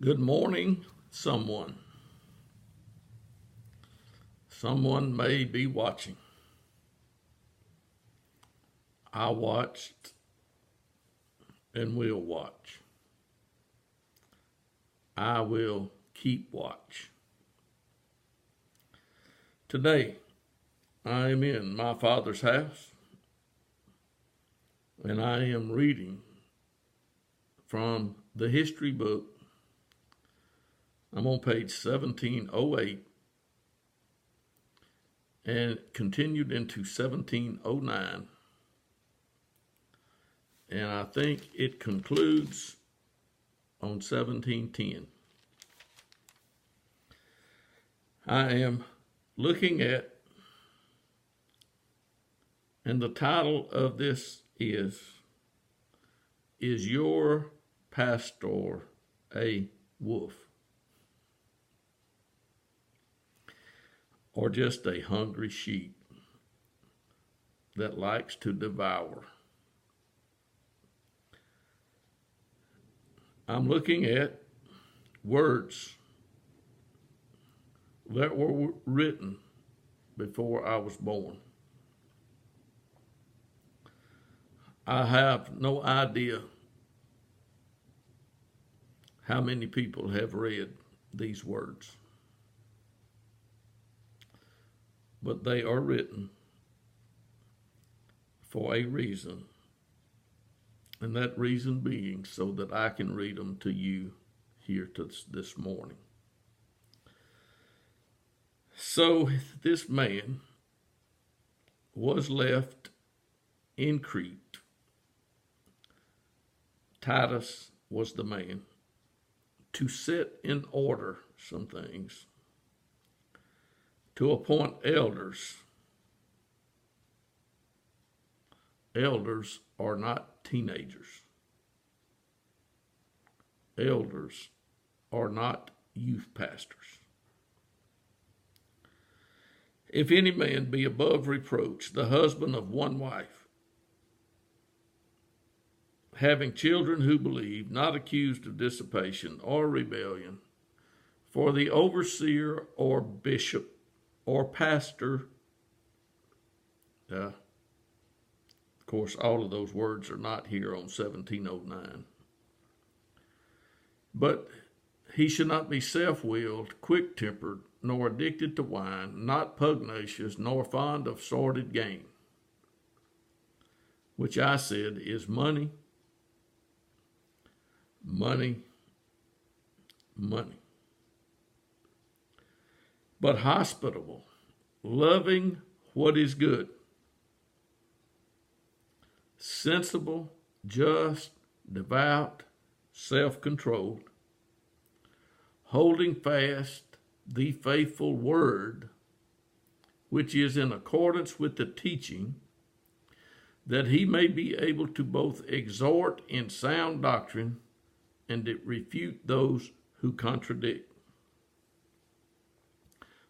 Good morning, someone. Someone may be watching. I watched and will watch. I will keep watch. Today, I am in my Father's house and I am reading from the history book. I'm on page 1708 and continued into 1709. And I think it concludes on 1710. I am looking at, and the title of this is Your Pastor a Wolf? Or just a hungry sheep that likes to devour? I'm looking at words that were written before I was born. I have no idea how many people have read these words, but they are written for a reason, and that reason being so that I can read them to you here this morning. So this man was left in Crete. Titus was the man to set in order some things, to appoint elders. Elders are not teenagers. Elders are not youth pastors. If any man be above reproach, the husband of one wife, having children who believe, not accused of dissipation or rebellion, for the overseer or bishop or pastor, of course, all of those words are not here on 1709. But he should not be self-willed, quick-tempered, nor addicted to wine, not pugnacious, nor fond of sordid gain, which I said is money, money, money. But hospitable, loving what is good, sensible, just, devout, self-controlled, holding fast the faithful word, which is in accordance with the teaching, that he may be able to both exhort in sound doctrine and to refute those who contradict.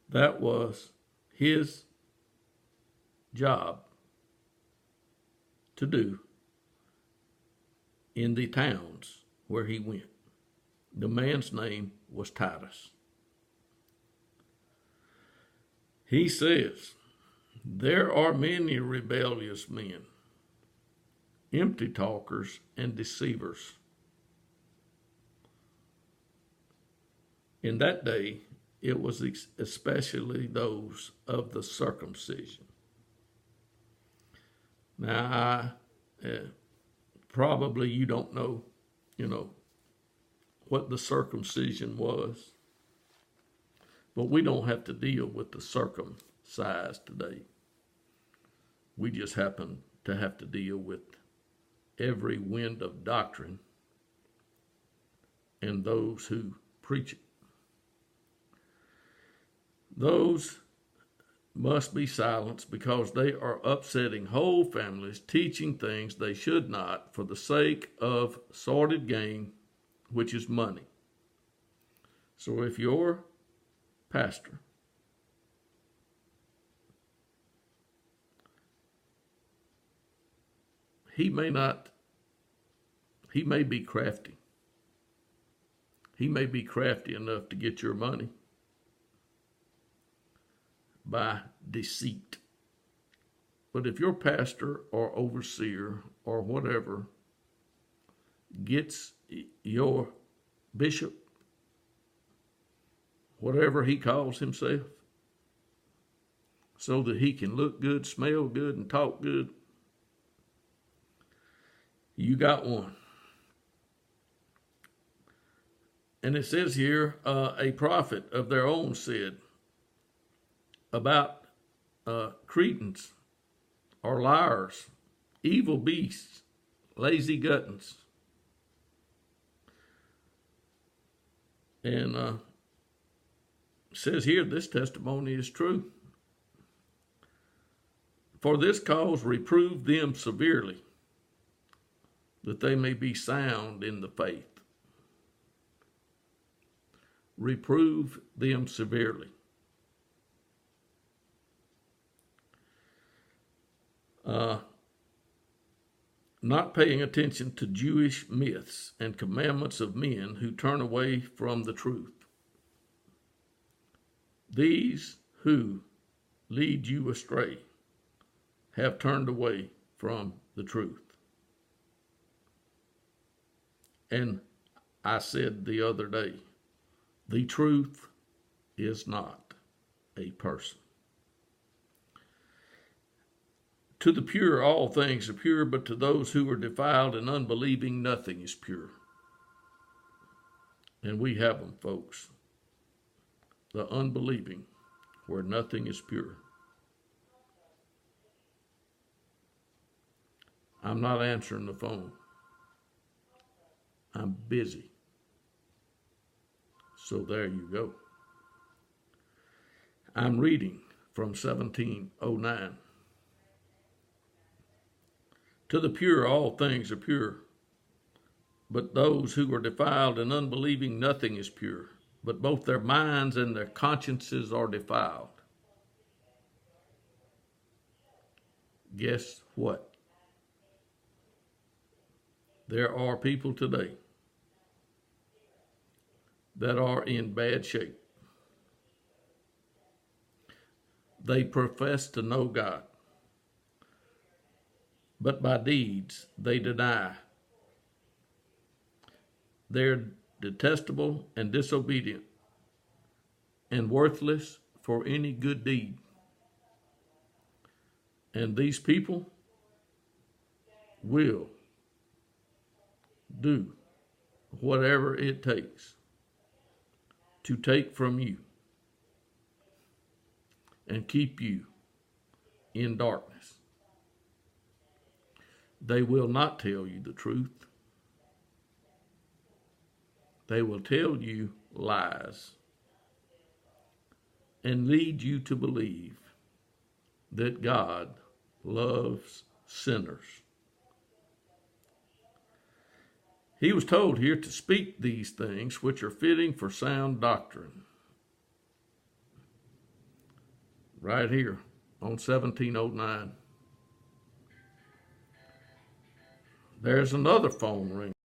That was his job to do in the towns where he went. The man's name was Titus. He says, there are many rebellious men, empty talkers and deceivers. In that day, it was especially those of the circumcision. Now, probably you don't know, what the circumcision was. But we don't have to deal with the circumcised today. We just happen to have to deal with every wind of doctrine and those who preach it. Those must be silenced because they are upsetting whole families, teaching things they should not for the sake of sordid gain, which is money. So if your pastor he may be crafty. he may be crafty enough to get your money by deceit. But if your pastor or overseer or whatever gets your bishop, whatever he calls himself, so that he can look good, smell good, and talk good, you got one. And it says here, a prophet of their own said about cretins or liars, evil beasts, lazy guttons. And it says here, this testimony is true. For this cause reprove them severely, that they may be sound in the faith. Reprove them severely. Not paying attention to Jewish myths and commandments of men who turn away from the truth. These who lead you astray have turned away from the truth. And I said the other day, the truth is not a person. To the pure, all things are pure, but to those who are defiled and unbelieving, nothing is pure. And we have them, folks. The unbelieving, where nothing is pure. I'm not answering the phone. I'm busy. So there you go. I'm reading from 1709. To the pure, all things are pure. But those who are defiled and unbelieving, nothing is pure. But both their minds and their consciences are defiled. Guess what? There are people today that are in bad shape. They profess to know God, but by deeds they deny. They're detestable and disobedient and worthless for any good deed. And these people will do whatever it takes to take from you and keep you in darkness. They will not tell you the truth. They will tell you lies and lead you to believe that God loves sinners. He was told here to speak these things which are fitting for sound doctrine. Right here on 1709. There's another phone ring.